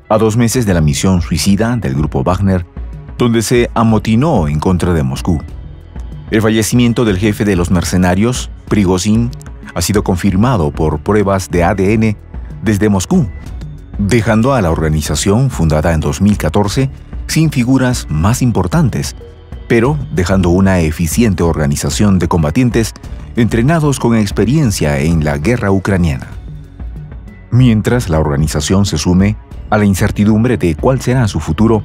a 2 meses de la misión suicida del grupo Wagner, donde se amotinó en contra de Moscú. El fallecimiento del jefe de los mercenarios, Prigozhin, ha sido confirmado por pruebas de ADN desde Moscú, dejando a la organización, fundada en 2014, sin figuras más importantes, pero dejando una eficiente organización de combatientes entrenados con experiencia en la guerra ucraniana. Mientras la organización se sume a la incertidumbre de cuál será su futuro,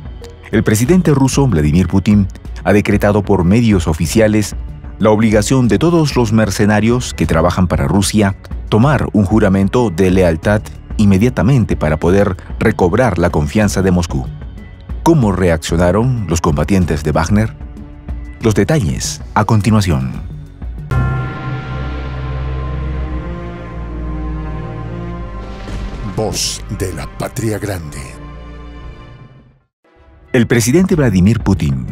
el presidente ruso Vladimir Putin ha decretado por medios oficiales la obligación de todos los mercenarios que trabajan para Rusia tomar un juramento de lealtad inmediatamente para poder recobrar la confianza de Moscú. ¿Cómo reaccionaron los combatientes de Wagner? Los detalles a continuación. Voz de la Patria Grande. El presidente Vladimir Putin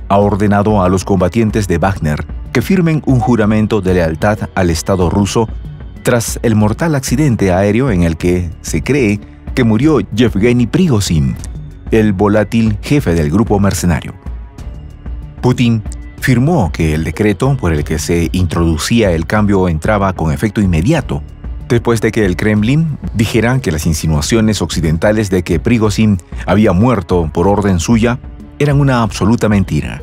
ha ordenado a los combatientes de Wagner que firmen un juramento de lealtad al Estado ruso tras el mortal accidente aéreo en el que se cree que murió Yevgeny Prigozhin, el volátil jefe del grupo mercenario. Putin firmó que el decreto por el que se introducía el cambio entraba con efecto inmediato, después de que el Kremlin dijera que las insinuaciones occidentales de que Prigozhin había muerto por orden suya eran una absoluta mentira.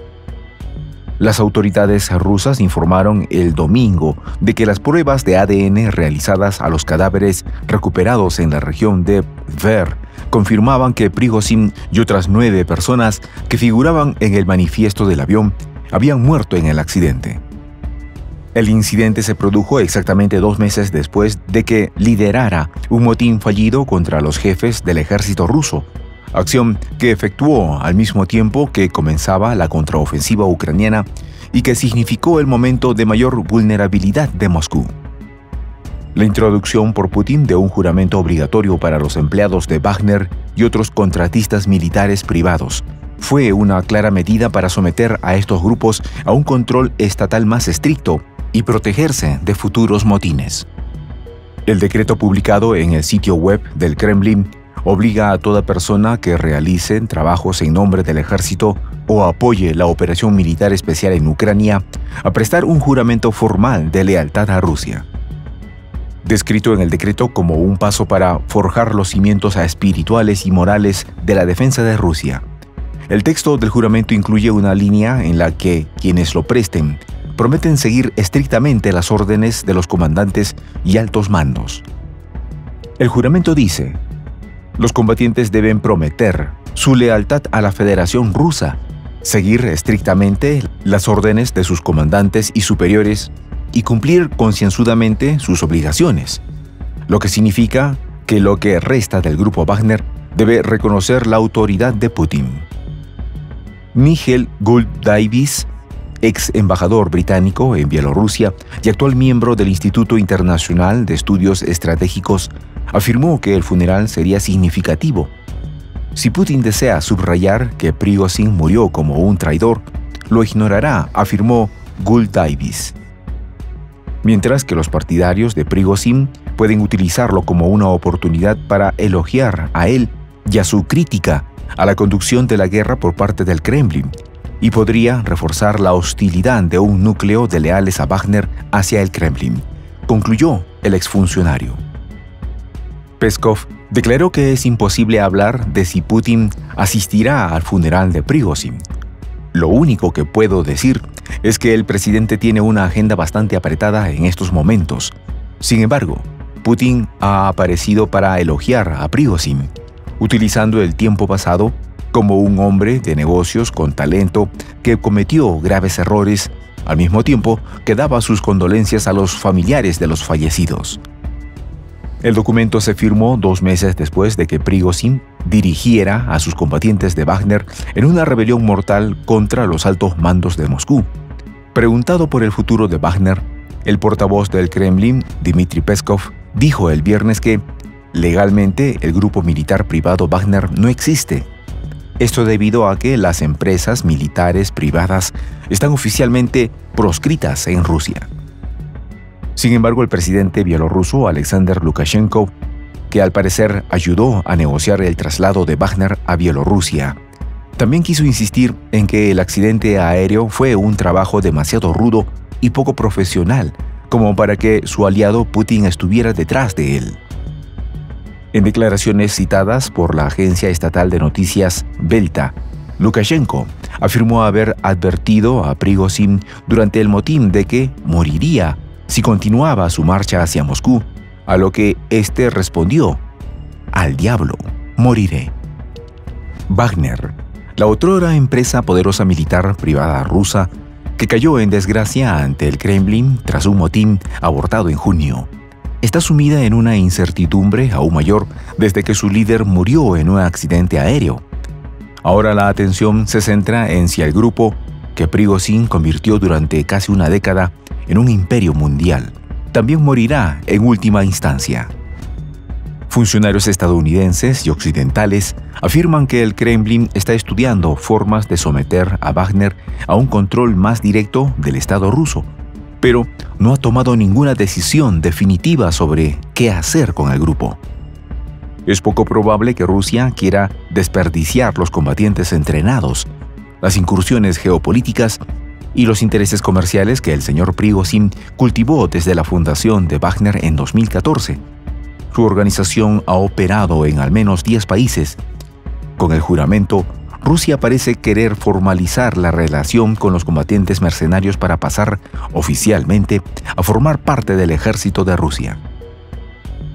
Las autoridades rusas informaron el domingo de que las pruebas de ADN realizadas a los cadáveres recuperados en la región de Tver confirmaban que Prigozhin y otras 9 personas que figuraban en el manifiesto del avión habían muerto en el accidente. El incidente se produjo exactamente 2 meses después de que liderara un motín fallido contra los jefes del ejército ruso, acción que efectuó al mismo tiempo que comenzaba la contraofensiva ucraniana y que significó el momento de mayor vulnerabilidad de Moscú. La introducción por Putin de un juramento obligatorio para los empleados de Wagner y otros contratistas militares privados fue una clara medida para someter a estos grupos a un control estatal más estricto y protegerse de futuros motines. El decreto publicado en el sitio web del Kremlin obliga a toda persona que realice trabajos en nombre del ejército o apoye la operación militar especial en Ucrania a prestar un juramento formal de lealtad a Rusia. Descrito en el decreto como un paso para forjar los cimientos espirituales y morales de la defensa de Rusia, el texto del juramento incluye una línea en la que quienes lo presten prometen seguir estrictamente las órdenes de los comandantes y altos mandos. El juramento dice: los combatientes deben prometer su lealtad a la Federación Rusa, seguir estrictamente las órdenes de sus comandantes y superiores y cumplir concienzudamente sus obligaciones, lo que significa que lo que resta del grupo Wagner debe reconocer la autoridad de Putin. Mikhail Guldavis, ex embajador británico en Bielorrusia y actual miembro del Instituto Internacional de Estudios Estratégicos, afirmó que el funeral sería significativo. Si Putin desea subrayar que Prigozhin murió como un traidor, lo ignorará, afirmó Guldavis. Mientras que los partidarios de Prigozhin pueden utilizarlo como una oportunidad para elogiar a él y a su crítica a la conducción de la guerra por parte del Kremlin, y podría reforzar la hostilidad de un núcleo de leales a Wagner hacia el Kremlin, concluyó el exfuncionario. Peskov declaró que es imposible hablar de si Putin asistirá al funeral de Prigozhin. Lo único que puedo decir es que el presidente tiene una agenda bastante apretada en estos momentos. Sin embargo, Putin ha aparecido para elogiar a Prigozhin, utilizando el tiempo pasado como un hombre de negocios con talento que cometió graves errores, al mismo tiempo que daba sus condolencias a los familiares de los fallecidos. El documento se firmó 2 meses después de que Prigozhin dirigiera a sus combatientes de Wagner en una rebelión mortal contra los altos mandos de Moscú. Preguntado por el futuro de Wagner, el portavoz del Kremlin, Dmitry Peskov, dijo el viernes que legalmente el grupo militar privado Wagner no existe. Esto debido a que las empresas militares privadas están oficialmente proscritas en Rusia. Sin embargo, el presidente bielorruso Alexander Lukashenko, que al parecer ayudó a negociar el traslado de Wagner a Bielorrusia. También quiso insistir en que el accidente aéreo fue un trabajo demasiado rudo y poco profesional como para que su aliado Putin estuviera detrás de él. En declaraciones citadas por la agencia estatal de noticias Belta, Lukashenko afirmó haber advertido a Prigozhin durante el motín de que moriría si continuaba su marcha hacia Moscú, a lo que éste respondió: «Al diablo, moriré». Wagner, la otrora empresa poderosa militar privada rusa, que cayó en desgracia ante el Kremlin tras un motín abortado en junio, está sumida en una incertidumbre aún mayor desde que su líder murió en un accidente aéreo. Ahora la atención se centra en si el grupo que Prigozhin convirtió durante casi una década en un imperio mundial también morirá en última instancia. Funcionarios estadounidenses y occidentales afirman que el Kremlin está estudiando formas de someter a Wagner a un control más directo del Estado ruso, pero no ha tomado ninguna decisión definitiva sobre qué hacer con el grupo. Es poco probable que Rusia quiera desperdiciar los combatientes entrenados, las incursiones geopolíticas y los intereses comerciales que el señor Prigozhin cultivó desde la fundación de Wagner en 2014. Su organización ha operado en al menos 10 países. Con el juramento, Rusia parece querer formalizar la relación con los combatientes mercenarios para pasar oficialmente a formar parte del ejército de Rusia.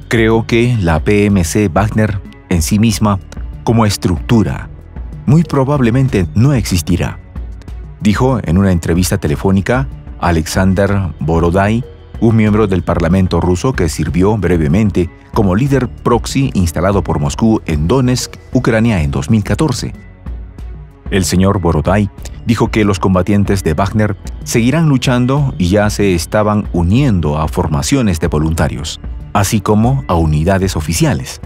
Creo que la PMC Wagner en sí misma, como estructura, muy probablemente no existirá, dijo en una entrevista telefónica Alexander Borodai, un miembro del Parlamento ruso que sirvió brevemente como líder proxy instalado por Moscú en Donetsk, Ucrania en 2014. El señor Borodai dijo que los combatientes de Wagner seguirán luchando y ya se estaban uniendo a formaciones de voluntarios, así como a unidades oficiales.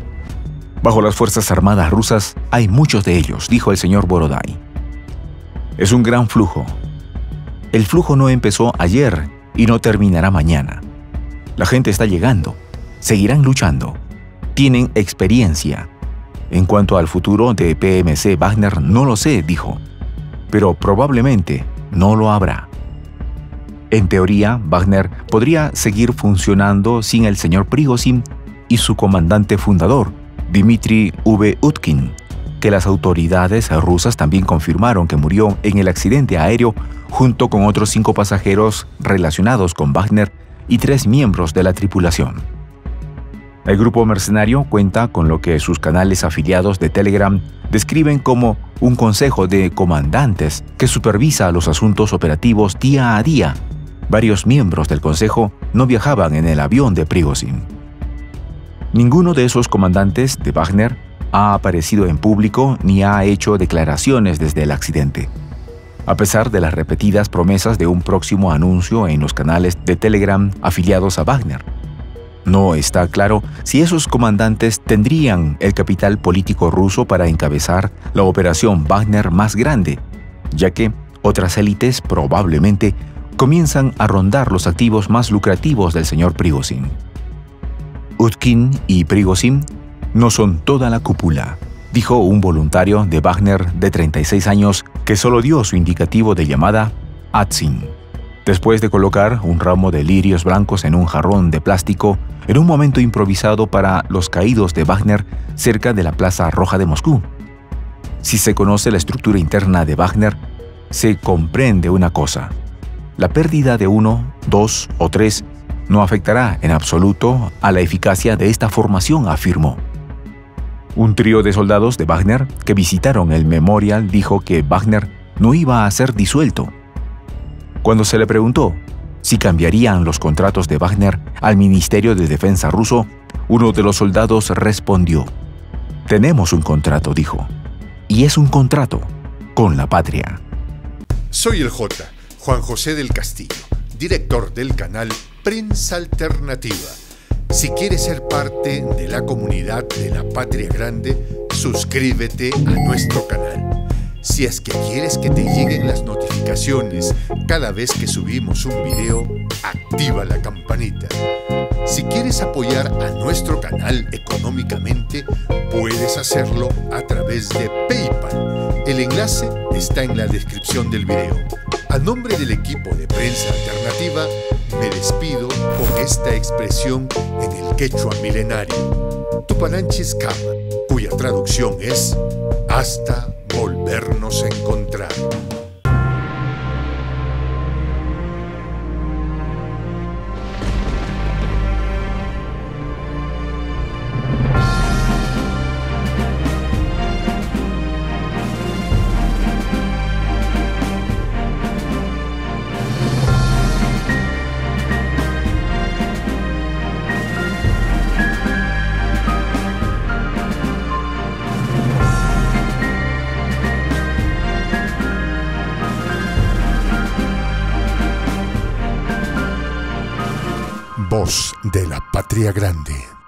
Bajo las Fuerzas Armadas rusas hay muchos de ellos, dijo el señor Borodai. Es un gran flujo. El flujo no empezó ayer y no terminará mañana. La gente está llegando, seguirán luchando, tienen experiencia. En cuanto al futuro de PMC Wagner, no lo sé, dijo, pero probablemente no lo habrá. En teoría, Wagner podría seguir funcionando sin el señor Prigozhin y su comandante fundador, Dmitry V. Utkin, que las autoridades rusas también confirmaron que murió en el accidente aéreo junto con otros 5 pasajeros relacionados con Wagner y 3 miembros de la tripulación. El grupo mercenario cuenta con lo que sus canales afiliados de Telegram describen como un consejo de comandantes que supervisa los asuntos operativos día a día. Varios miembros del consejo no viajaban en el avión de Prigozhin. Ninguno de esos comandantes de Wagner ha aparecido en público ni ha hecho declaraciones desde el accidente, a pesar de las repetidas promesas de un próximo anuncio en los canales de Telegram afiliados a Wagner. No está claro si esos comandantes tendrían el capital político ruso para encabezar la operación Wagner más grande, ya que otras élites probablemente comienzan a rondar los activos más lucrativos del señor Prigozhin. Utkin y Prigozhin no son toda la cúpula, dijo un voluntario de Wagner de 36 años que solo dio su indicativo de llamada Atsin, después de colocar un ramo de lirios blancos en un jarrón de plástico en un momento improvisado para los caídos de Wagner cerca de la Plaza Roja de Moscú. Si se conoce la estructura interna de Wagner, se comprende una cosa: la pérdida de 1, 2 o 3 no afectará en absoluto a la eficacia de esta formación, afirmó. Un trío de soldados de Wagner que visitaron el memorial dijo que Wagner no iba a ser disuelto. Cuando se le preguntó si cambiarían los contratos de Wagner al Ministerio de Defensa ruso, uno de los soldados respondió: «Tenemos un contrato», dijo, «y es un contrato con la patria». Soy el J, Juan José del Castillo, director del canal Prensa Alternativa. Si quieres ser parte de la comunidad de la Patria Grande, suscríbete a nuestro canal. Si es que quieres que te lleguen las notificaciones cada vez que subimos un video, activa la campanita. Si quieres apoyar a nuestro canal económicamente, puedes hacerlo a través de PayPal. El enlace está en la descripción del video. A nombre del equipo de Prensa Alternativa, me despido con esta expresión en el quechua milenario, Tupananchis Kama, cuya traducción es hasta volvernos a encontrar. Voz de la Patria Grande.